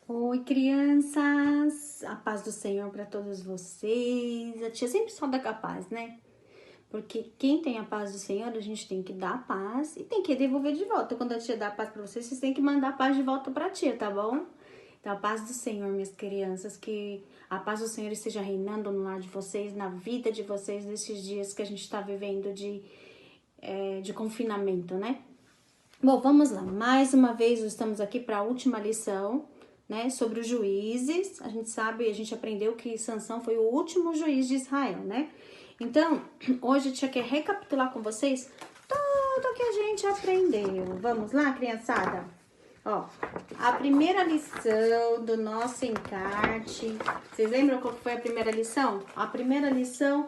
Oi, crianças! A paz do Senhor para todos vocês. A tia sempre solta com a paz, né? Porque quem tem a paz do Senhor, a gente tem que dar a paz e tem que devolver de volta. Quando a tia dá a paz para vocês, vocês têm que mandar a paz de volta para a tia, tá bom? Então, a paz do Senhor, minhas crianças, que a paz do Senhor esteja reinando no lar de vocês, na vida de vocês, nesses dias que a gente está vivendo de confinamento, né? Bom, vamos lá. Mais uma vez, estamos aqui para a última lição, né, sobre os juízes. A gente sabe, a gente aprendeu que Sansão foi o último juiz de Israel, né? Então, hoje eu tinha que recapitular com vocês tudo que a gente aprendeu. Vamos lá, criançada? Ó, a primeira lição do nosso encarte. Vocês lembram qual foi a primeira lição? A primeira lição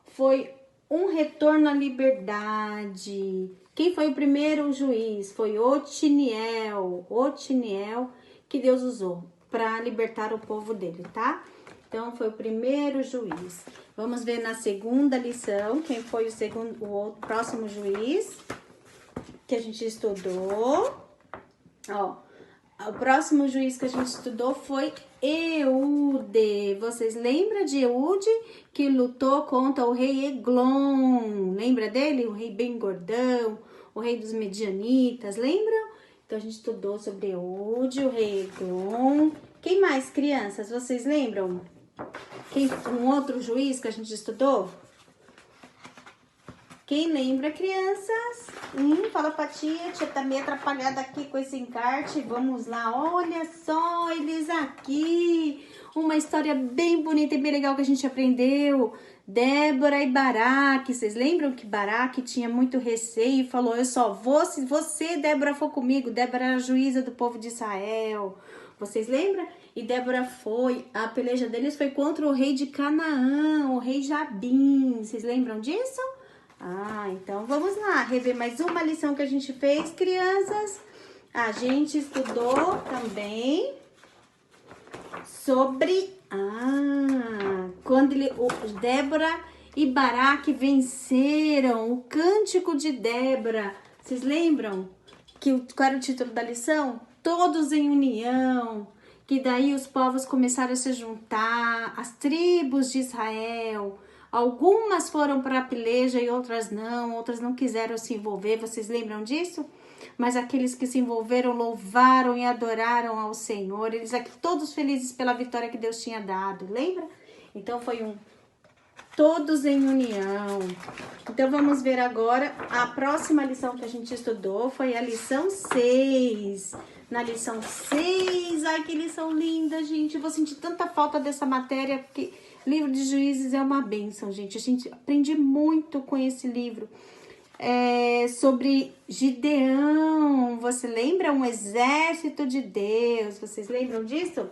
foi um retorno à liberdade. Quem foi o primeiro juiz? Foi Otiniel. Otiniel que Deus usou para libertar o povo dele, tá? Então foi o primeiro juiz. Vamos ver na segunda lição quem foi o próximo juiz que a gente estudou. Ó, o próximo juiz que a gente estudou foi Eude. Vocês lembram de Eude que lutou contra o rei Eglon? Lembra dele? O rei bem gordão, o rei dos medianitas, lembram? Então a gente estudou sobre Eude, o rei Eglon. Quem mais, crianças? Vocês lembram? Um outro juiz que a gente estudou? Quem lembra, crianças? Fala pra tia tá meio atrapalhada aqui com esse encarte. Vamos lá, olha só eles aqui. Uma história bem bonita e bem legal que a gente aprendeu. Débora e Baraque. Vocês lembram que Baraque tinha muito receio e falou: eu só vou se você, Débora, for comigo. Débora era a juíza do povo de Israel. Vocês lembram? E Débora foi. A peleja deles foi contra o rei de Canaã, o rei Jabim. Vocês lembram disso? Então vamos lá, rever mais uma lição que a gente fez, crianças. A gente estudou também sobre quando Débora e Baraque venceram o cântico de Débora. Vocês lembram qual era o título da lição? Todos em união. Que daí os povos começaram a se juntar, as tribos de Israel. Algumas foram para a peleja e outras não quiseram se envolver, vocês lembram disso? Mas aqueles que se envolveram louvaram e adoraram ao Senhor, eles aqui todos felizes pela vitória que Deus tinha dado, lembra? Então foi todos em união. Então vamos ver agora, a próxima lição que a gente estudou foi a lição 6. Na lição 6, ai que lição linda, gente, eu vou sentir tanta falta dessa matéria, porque livro de Juízes é uma bênção, gente. A gente aprende muito com esse livro. Sobre Gideão. Você lembra? Um exército de Deus. Vocês lembram disso?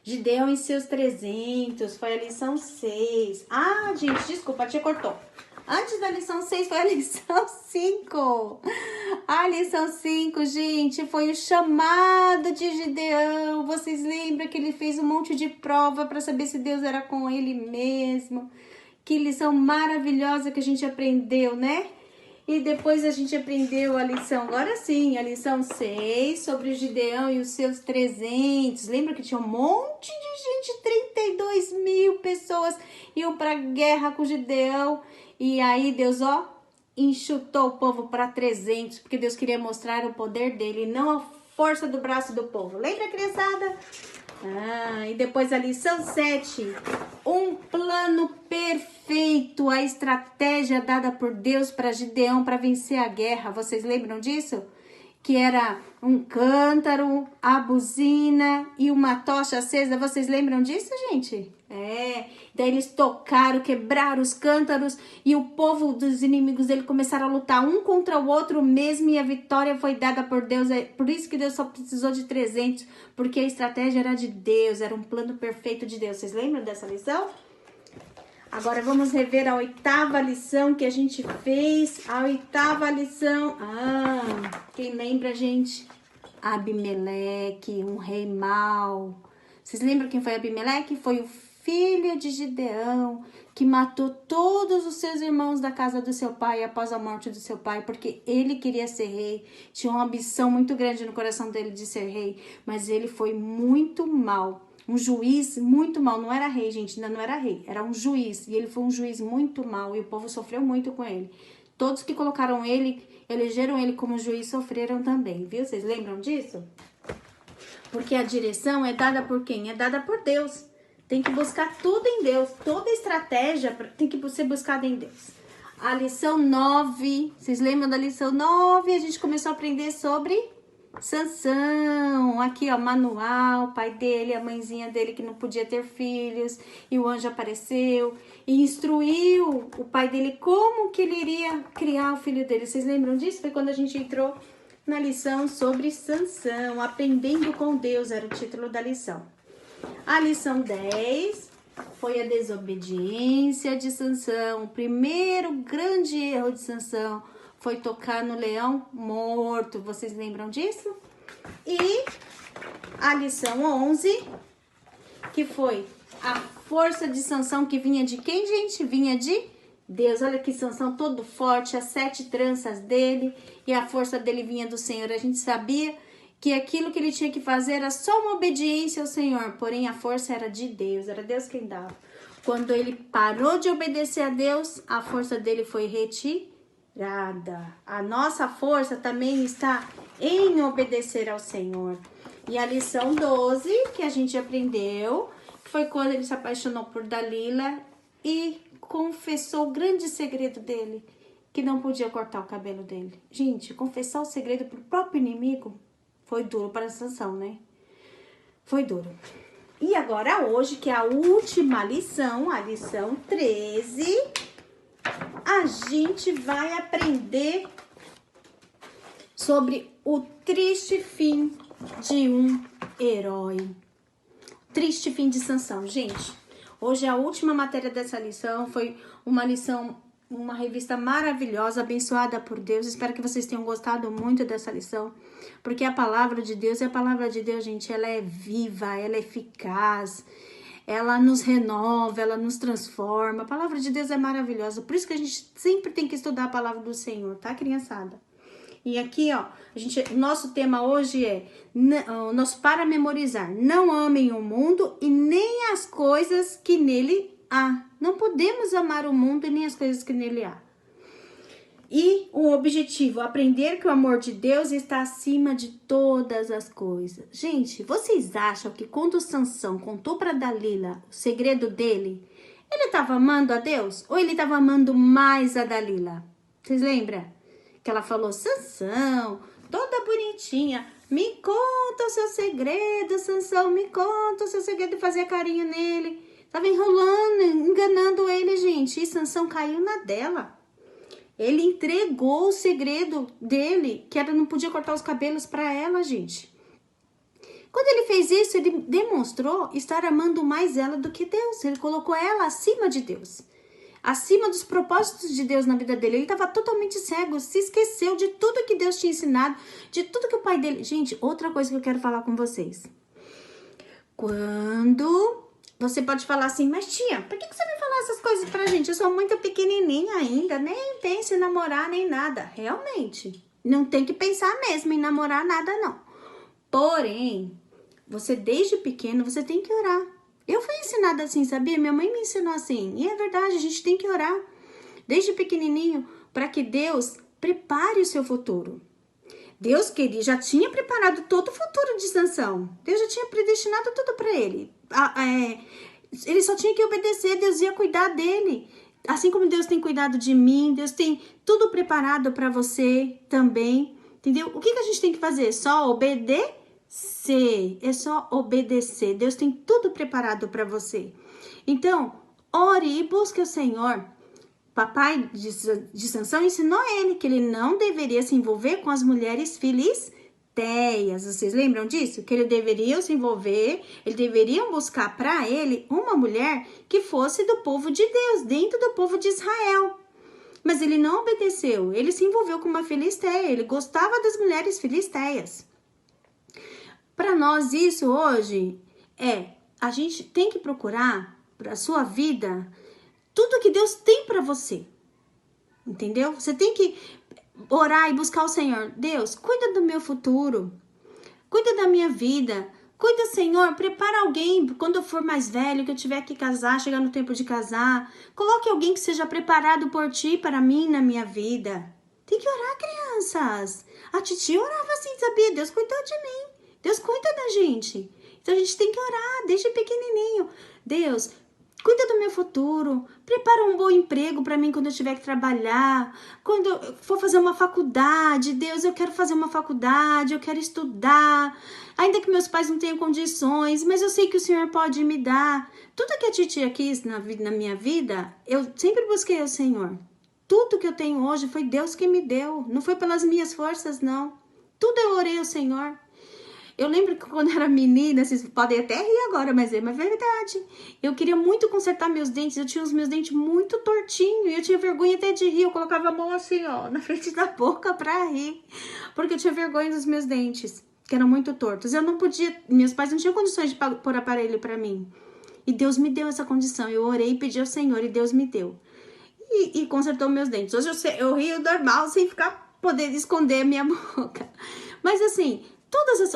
Gideão e seus 300. Foi a lição 6. Gente, desculpa, a tia cortou. Antes da lição 6 foi a lição 5. A lição 5, gente, foi o chamado de Gideão. Vocês lembram que ele fez um monte de prova para saber se Deus era com ele mesmo? Que lição maravilhosa que a gente aprendeu, né? E depois a gente aprendeu a lição, agora sim, a lição 6 sobre o Gideão e os seus 300. Lembra que tinha um monte de gente, 32 mil pessoas iam para guerra com o Gideão. E aí Deus, enxutou o povo para 300, porque Deus queria mostrar o poder dele, não a força do braço do povo. Lembra, criançada? E depois a lição 7, um plano perfeito, a estratégia dada por Deus para Gideão para vencer a guerra. Vocês lembram disso? Que era um cântaro, a buzina e uma tocha acesa. Vocês lembram disso, gente? Daí eles tocaram, quebraram os cântaros e o povo dos inimigos dele começaram a lutar um contra o outro mesmo e a vitória foi dada por Deus. É por isso que Deus só precisou de 300, porque a estratégia era de Deus, era um plano perfeito de Deus. Vocês lembram dessa lição? Agora vamos rever a 8ª lição que a gente fez. A 8ª lição. Quem lembra, gente? Abimeleque, um rei mau. Vocês lembram quem foi Abimeleque? Foi o filho de Gideão, que matou todos os seus irmãos da casa do seu pai após a morte do seu pai, porque ele queria ser rei, tinha uma ambição muito grande no coração dele de ser rei, mas ele foi muito mal, um juiz muito mal, não era rei, gente, ainda não era rei, era um juiz, e ele foi um juiz muito mal, e o povo sofreu muito com ele. Todos que colocaram ele, elegeram ele como juiz, sofreram também, viu? Vocês lembram disso? Porque a direção é dada por quem? É dada por Deus. Tem que buscar tudo em Deus. Toda estratégia tem que ser buscada em Deus. A lição 9. Vocês lembram da lição 9? A gente começou a aprender sobre Sansão. Aqui, ó, manual. O pai dele, a mãezinha dele que não podia ter filhos. E o anjo apareceu e instruiu o pai dele como que ele iria criar o filho dele. Vocês lembram disso? Foi quando a gente entrou na lição sobre Sansão. Aprendendo com Deus era o título da lição. A lição 10 foi a desobediência de Sansão. O primeiro grande erro de Sansão foi tocar no leão morto. Vocês lembram disso? E a lição 11, que foi a força de Sansão, que vinha de quem, gente? Vinha de Deus. Olha que Sansão todo forte, as 7 tranças dele, e a força dele vinha do Senhor. A gente sabia que aquilo que ele tinha que fazer era só uma obediência ao Senhor, porém a força era de Deus, era Deus quem dava. Quando ele parou de obedecer a Deus, a força dele foi retirada. A nossa força também está em obedecer ao Senhor. E a lição 12, que a gente aprendeu, foi quando ele se apaixonou por Dalila e confessou o grande segredo dele, que não podia cortar o cabelo dele. Gente, confessar o segredo para o próprio inimigo foi duro para Sansão, né? Foi duro. E agora hoje, que é a última lição, a lição 13, a gente vai aprender sobre o triste fim de um herói. Triste fim de Sansão. Gente, hoje é a última matéria dessa lição. Foi uma lição, uma revista maravilhosa, abençoada por Deus. Espero que vocês tenham gostado muito dessa lição. Porque a palavra de Deus, gente, ela é viva, ela é eficaz, ela nos renova, ela nos transforma. A palavra de Deus é maravilhosa, por isso que a gente sempre tem que estudar a palavra do Senhor, tá, criançada? E aqui, ó, nosso tema hoje é, nosso para memorizar, não amem o mundo e nem as coisas que nele há. Não podemos amar o mundo e nem as coisas que nele há. E o objetivo, aprender que o amor de Deus está acima de todas as coisas. Gente, vocês acham que quando Sansão contou para Dalila o segredo dele, ele estava amando a Deus ou ele estava amando mais a Dalila? Vocês lembram? Que ela falou, Sansão, toda bonitinha, me conta o seu segredo, Sansão, me conta o seu segredo, e fazia carinho nele. Tava enrolando, enganando ele, gente. E Sansão caiu na dela. Ele entregou o segredo dele, que ela não podia cortar os cabelos para ela, gente. Quando ele fez isso, ele demonstrou estar amando mais ela do que Deus. Ele colocou ela acima de Deus, acima dos propósitos de Deus na vida dele. Ele estava totalmente cego, se esqueceu de tudo que Deus tinha ensinado, de tudo que o pai dele... Gente, outra coisa que eu quero falar com vocês. Quando... Você pode falar assim, mas tia, por que você vai falar essas coisas pra gente? Eu sou muito pequenininha ainda, nem penso em namorar nem nada. Realmente, não tem que pensar mesmo em namorar nada, não. Porém, você desde pequeno, você tem que orar. Eu fui ensinada assim, sabia? Minha mãe me ensinou assim. E é verdade, a gente tem que orar desde pequenininho para que Deus prepare o seu futuro. Deus já tinha preparado todo o futuro de Sansão. Deus já tinha predestinado tudo para ele. Ele só tinha que obedecer, Deus ia cuidar dele. Assim como Deus tem cuidado de mim, Deus tem tudo preparado para você também, entendeu? O que a gente tem que fazer? Só obedecer. É só obedecer. Deus tem tudo preparado para você. Então, ore e busque o Senhor. Papai de Sansão ensinou a ele que ele não deveria se envolver com as mulheres filisteias. Vocês lembram disso? Que ele deveria se envolver, ele deveria buscar para ele uma mulher que fosse do povo de Deus, dentro do povo de Israel. Mas ele não obedeceu, ele se envolveu com uma filisteia, ele gostava das mulheres filisteias. Para nós isso hoje a gente tem que procurar para sua vida tudo que Deus tem para você. Entendeu? Você tem que orar e buscar o Senhor. Deus, cuida do meu futuro. Cuida da minha vida. Cuida, Senhor, prepara alguém quando eu for mais velho, que eu tiver que casar, chegar no tempo de casar. Coloque alguém que seja preparado por ti para mim na minha vida. Tem que orar, crianças. A titia orava assim, sabia? Deus cuidou de mim. Deus cuida da gente. Então a gente tem que orar desde pequenininho. Deus, cuida do meu futuro. Prepara um bom emprego para mim quando eu tiver que trabalhar. Quando eu for fazer uma faculdade. Deus, eu quero fazer uma faculdade. Eu quero estudar. Ainda que meus pais não tenham condições. Mas eu sei que o Senhor pode me dar. Tudo que a titia quis na minha vida, eu sempre busquei o Senhor. Tudo que eu tenho hoje foi Deus que me deu. Não foi pelas minhas forças, não. Tudo eu orei ao Senhor. Eu lembro que quando eu era menina, vocês podem até rir agora, mas é uma verdade. Eu queria muito consertar meus dentes. Eu tinha os meus dentes muito tortinhos. E eu tinha vergonha até de rir. Eu colocava a mão assim, ó, na frente da boca pra rir. Porque eu tinha vergonha dos meus dentes, que eram muito tortos. Eu não podia, meus pais não tinham condições de pôr aparelho pra mim. E Deus me deu essa condição. Eu orei e pedi ao Senhor e Deus me deu. E consertou meus dentes. Hoje eu rio normal, sem ficar podendo esconder a minha boca. Mas assim,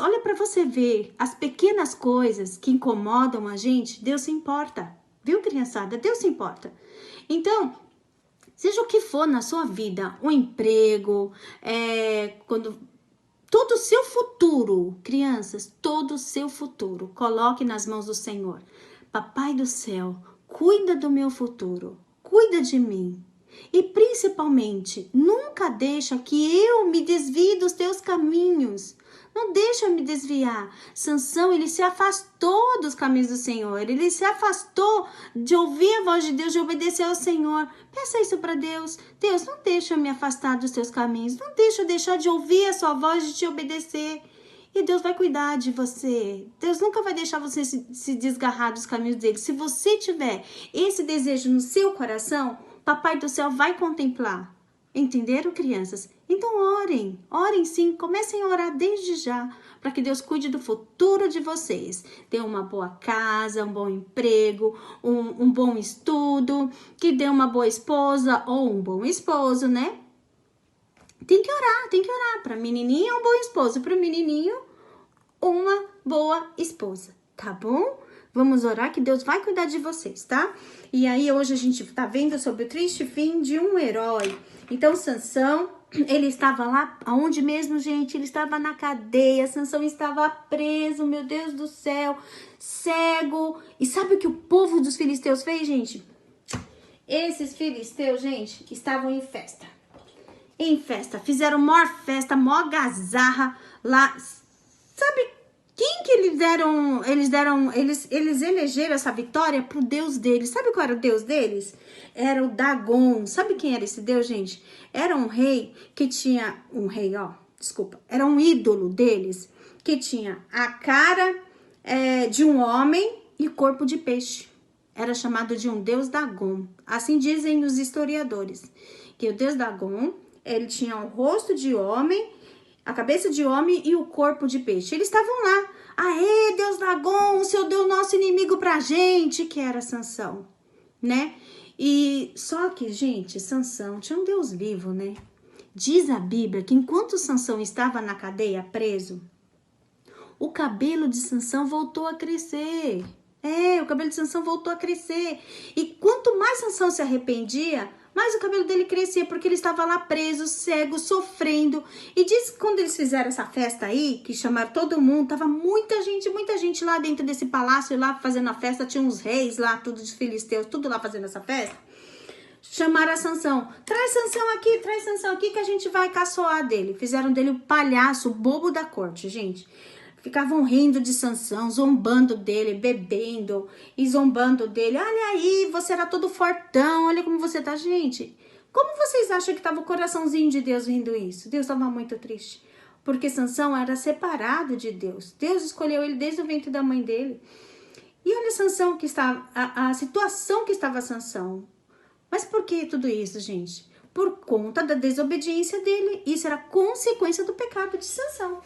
olha para você ver, as pequenas coisas que incomodam a gente, Deus se importa. Viu, criançada? Deus se importa. Então, seja o que for na sua vida, um emprego, todo o seu futuro, crianças, todo o seu futuro, coloque nas mãos do Senhor. Papai do céu, cuida do meu futuro. Cuida de mim. E principalmente, nunca deixa que eu me desvie dos teus caminhos. Não deixa eu me desviar. Sansão, ele se afastou dos caminhos do Senhor. Ele se afastou de ouvir a voz de Deus, de obedecer ao Senhor. Peça isso para Deus. Deus, não deixa eu me afastar dos teus caminhos. Não deixa eu deixar de ouvir a sua voz, de te obedecer. E Deus vai cuidar de você. Deus nunca vai deixar você se desgarrar dos caminhos dele. Se você tiver esse desejo no seu coração, Papai do céu vai contemplar. Entenderam, crianças? Então orem sim, comecem a orar desde já, para que Deus cuide do futuro de vocês. Dê uma boa casa, um bom emprego, um bom estudo, que dê uma boa esposa ou um bom esposo, né? Tem que orar. Para menininha, um bom esposo. Para o menininho, uma boa esposa. Tá bom? Vamos orar que Deus vai cuidar de vocês, tá? E aí, hoje a gente tá vendo sobre o triste fim de um herói. Então, Sansão, ele estava lá, aonde mesmo, gente? Ele estava na cadeia. Sansão estava preso, meu Deus do céu, cego. E sabe o que o povo dos filisteus fez, gente? Esses filisteus, gente, estavam em festa. Fizeram maior festa, maior gazarra lá. Sabe quem que eles elegeram essa vitória pro Deus deles? Sabe qual era o Deus deles? Era o Dagon. Sabe quem era esse Deus, gente? Era um rei que tinha, era um ídolo deles, que tinha a cara de um homem e corpo de peixe. Era chamado de um Deus Dagon. Assim dizem os historiadores, que o Deus Dagon, ele tinha o rosto de homem, a cabeça de homem e o corpo de peixe. Eles estavam lá. Aê, Deus Dagon, o Senhor deu nosso inimigo pra gente, que era Sansão, né? E só que, gente, Sansão tinha um Deus vivo, né? Diz a Bíblia que enquanto Sansão estava na cadeia preso, o cabelo de Sansão voltou a crescer. O cabelo de Sansão voltou a crescer. E quanto mais Sansão se arrependia, mais o cabelo dele crescia, porque ele estava lá preso, cego, sofrendo. E diz que quando eles fizeram essa festa aí, que chamaram todo mundo, tava muita gente lá dentro desse palácio, lá fazendo a festa, tinha uns reis lá, tudo de filisteus, tudo lá fazendo essa festa. Chamaram a Sansão, traz Sansão aqui que a gente vai caçoar dele. Fizeram dele o palhaço, o bobo da corte, gente. Ficavam rindo de Sansão, zombando dele, bebendo e zombando dele. Olha aí, você era todo fortão, olha como você tá, gente. Como vocês acham que estava o coraçãozinho de Deus vendo isso? Deus estava muito triste, porque Sansão era separado de Deus. Deus escolheu ele desde o ventre da mãe dele. E olha Sansão que está, a situação que estava Sansão. Mas por que tudo isso, gente? Por conta da desobediência dele. Isso era consequência do pecado de Sansão.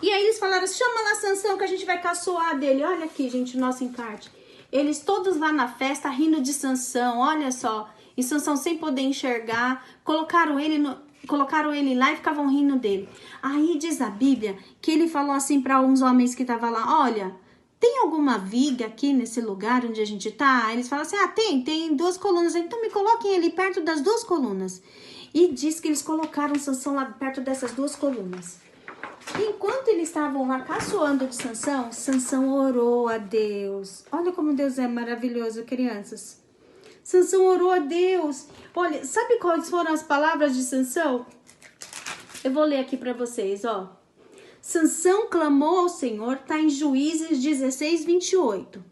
E aí eles falaram, chama lá Sansão que a gente vai caçoar dele. Olha aqui, gente, o nosso encarte. Eles todos lá na festa rindo de Sansão, olha só. E Sansão sem poder enxergar, colocaram ele lá e ficavam rindo dele. Aí diz a Bíblia que ele falou assim para uns homens que estavam lá, olha, tem alguma viga aqui nesse lugar onde a gente tá? Aí eles falam assim, tem 2 colunas, então me coloquem ali perto das 2 colunas. E diz que eles colocaram Sansão lá perto dessas 2 colunas. Enquanto eles estavam lá caçoando de Sansão, Sansão orou a Deus. Olha como Deus é maravilhoso, crianças. Sansão orou a Deus. Olha, sabe quais foram as palavras de Sansão? Eu vou ler aqui para vocês, ó. Sansão clamou ao Senhor, tá em Juízes 16, 28.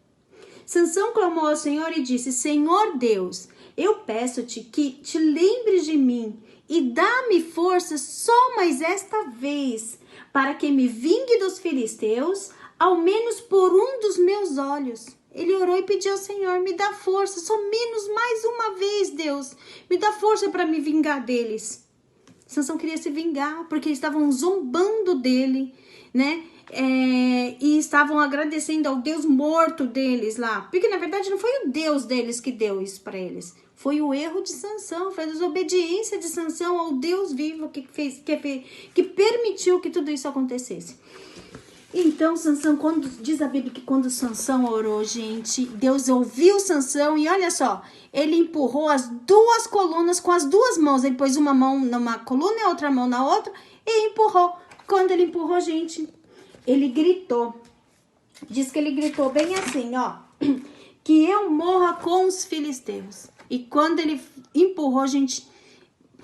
Sansão clamou ao Senhor e disse, Senhor Deus, eu peço-te que te lembres de mim e dá-me força só mais esta vez, para que me vingue dos filisteus, ao menos por um dos meus olhos. Ele orou e pediu ao Senhor, me dá força, só menos mais uma vez, Deus. Me dá força para me vingar deles. Sansão queria se vingar, porque eles estavam zombando dele, né? E estavam agradecendo ao Deus morto deles lá. Porque, na verdade, não foi o Deus deles que deu isso para eles. Foi o erro de Sansão, foi a desobediência de Sansão ao Deus vivo que permitiu que tudo isso acontecesse. Então, Sansão, diz a Bíblia que quando Sansão orou, gente, Deus ouviu Sansão e olha só, ele empurrou as 2 colunas com as 2 mãos. Ele pôs uma mão numa coluna e a outra mão na outra e empurrou. Quando ele empurrou, gente, ele gritou. Diz que ele gritou bem assim, ó, que eu morra com os filisteus. E quando ele empurrou, gente,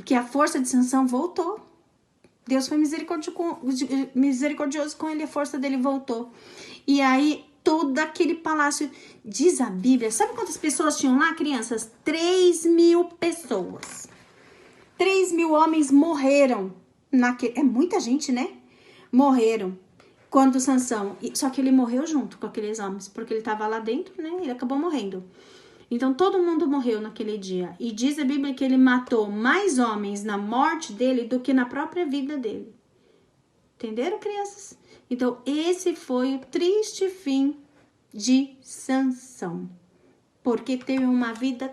que a força de Sansão voltou. Deus foi misericordioso com ele, a força dele voltou. E aí, todo aquele palácio, diz a Bíblia, sabe quantas pessoas tinham lá, crianças? 3.000 pessoas. 3.000 homens morreram. É muita gente, né? Morreram. Quando Sansão... Só que ele morreu junto com aqueles homens, porque ele estava lá dentro, né? Ele acabou morrendo. Então, todo mundo morreu naquele dia. E diz a Bíblia que ele matou mais homens na morte dele do que na própria vida dele. Entenderam, crianças? Então, esse foi o triste fim de Sansão. Porque teve uma vida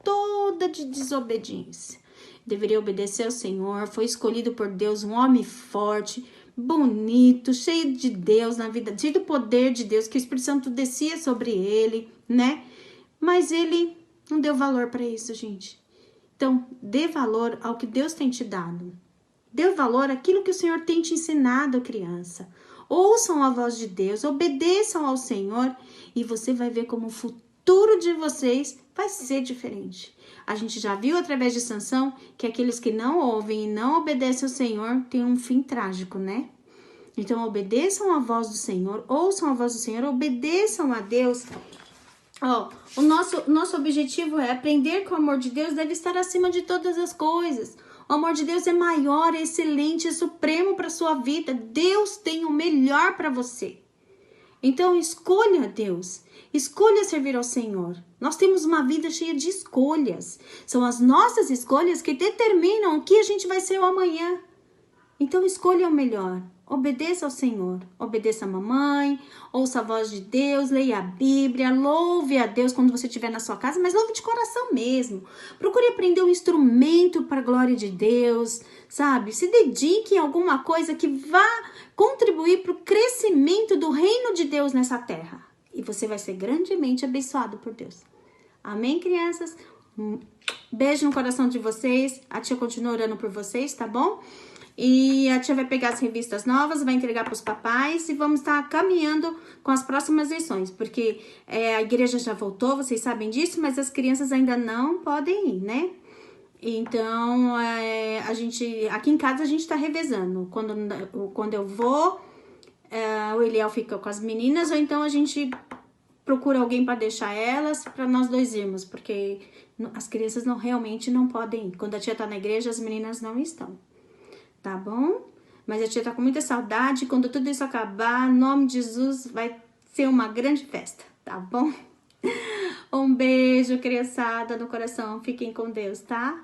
toda de desobediência. Deveria obedecer ao Senhor. Foi escolhido por Deus um homem forte, bonito, cheio de Deus na vida, cheio do poder de Deus, que o Espírito Santo descia sobre ele, né? Mas ele não deu valor para isso, gente. Então, dê valor ao que Deus tem te dado. Dê valor àquilo que o Senhor tem te ensinado, criança. Ouçam a voz de Deus, obedeçam ao Senhor e você vai ver como o futuro de vocês vai ser diferente. A gente já viu através de Sansão que aqueles que não ouvem e não obedecem ao Senhor têm um fim trágico, né? Então, obedeçam a voz do Senhor, ouçam a voz do Senhor, obedeçam a Deus. O nosso objetivo é aprender que o amor de Deus deve estar acima de todas as coisas. O amor de Deus é maior, é excelente, é supremo para a sua vida. Deus tem o melhor para você. Então, escolha Deus. Escolha servir ao Senhor. Nós temos uma vida cheia de escolhas. São as nossas escolhas que determinam o que a gente vai ser o amanhã. Então, escolha o melhor. Obedeça ao Senhor, obedeça a mamãe, ouça a voz de Deus, leia a Bíblia, louve a Deus quando você estiver na sua casa, mas louve de coração mesmo. Procure aprender um instrumento para a glória de Deus, sabe? Se dedique em alguma coisa que vá contribuir para o crescimento do reino de Deus nessa terra. E você vai ser grandemente abençoado por Deus. Amém, crianças? Beijo no coração de vocês. A tia continua orando por vocês, tá bom? E a tia vai pegar as revistas novas, vai entregar para os papais e vamos estar caminhando com as próximas lições, porque a igreja já voltou, vocês sabem disso, mas as crianças ainda não podem ir, né? Então, aqui em casa a gente tá revezando. Quando eu vou, o Eliel fica com as meninas, ou então a gente procura alguém para deixar elas, para nós dois irmos, porque as crianças realmente não podem ir. Quando a tia tá na igreja, as meninas não estão. Tá bom? Mas a tia tá com muita saudade. Quando tudo isso acabar, em nome de Jesus, vai ser uma grande festa, tá bom? Um beijo, criançada, no coração. Fiquem com Deus, tá?